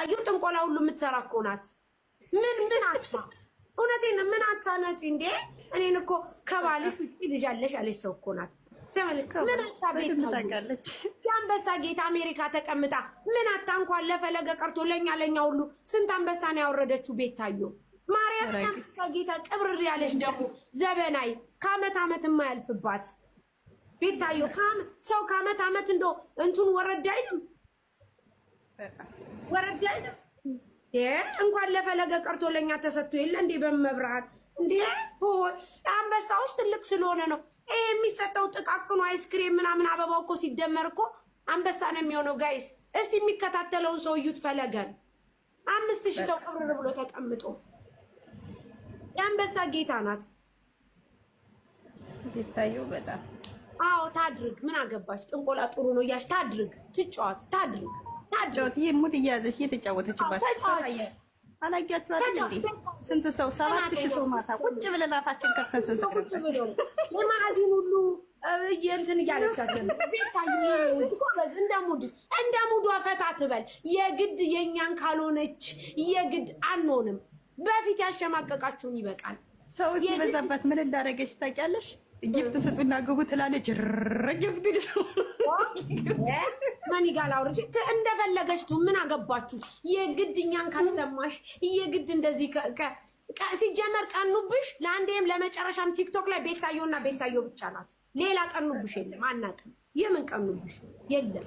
ታዩ ጥንቆላ ሁሉ የምትሰራ እኮ ናት። ምን አታ እውነቴን ምን አታ ነፂ እንዴ? እኔን እኮ ከባልሽ ውጪ ልጅ አለሽ ያለሽ ሰው እኮ ናት። ተመልከ ምን አታ ቤት ታውቃለች። የአንበሳ ጌታ አሜሪካ ተቀምጣ ምን አታ እንኳን ለፈለገ ቀርቶ ለኛ ሁሉ ስንት አንበሳ ነው ያወረደችው ቤት ታዩ። ማርያም የአንበሳ ጌታ ቅብርር ያለሽ ደግሞ ዘበናይ ከአመት አመት የማያልፍባት ቤት ታዩ። ሰው ከአመት አመት እንደው እንቱን ወረድ አይልም ወረድ አይልም። እንኳን ለፈለገ ቀርቶ ለኛ ተሰጥቶ የለ እንዴ? በመብራት እንዴ አንበሳ ውስጥ ትልቅ ስለሆነ ነው ይሄ የሚሰጠው። ጥቃቅኑ አይስክሬም ምናምን አበባው እኮ ሲደመር እኮ አንበሳ ነው የሚሆነው። ጋይስ እስቲ የሚከታተለውን ሰው እዩት። ፈለገን 5000 ሰው ቅብርር ብሎ ተቀምጦ የአንበሳ ጌታ ናት ቤታየው በጣም አዎ። ታድርግ ምን አገባሽ? ጥንቆላ ጥሩ ነው እያልሽ ታድርግ፣ ትጫወት፣ ታድርግ ይሄ ሙድ እያዘች እየተጫወተችባት አላያችኋት እንዴ? ስንት ሰው 7000 ሰው ማታ ቁጭ ብለን አፋችን ከፍተን ስንስቅ የማዕዚን ሁሉ እንትን እያለቻት እንደ ሙዷ ፈታ ትበል። የግድ የእኛን ካልሆነች የግድ አንሆንም። በፊት ያሸማቀቃችሁን ይበቃል። ሰው ሲበዛባት ምን እንዳደረገች ታውቂያለሽ? ጊፍት ስጡና ግቡ ትላለች። ጊፍት ማን ይጋል አውርጂ እንደፈለገች ቱ ምን አገባችሁ? የግድ እኛን ካሰማሽ የግድ እንደዚህ ሲጀመር ቀኑብሽ። ለአንዴም ለመጨረሻም ቲክቶክ ላይ ቤታየውና ቤታየው ብቻ ናት። ሌላ ቀኑብሽ የለም። አናውቅም። የምን ቀኑብሽ የለም።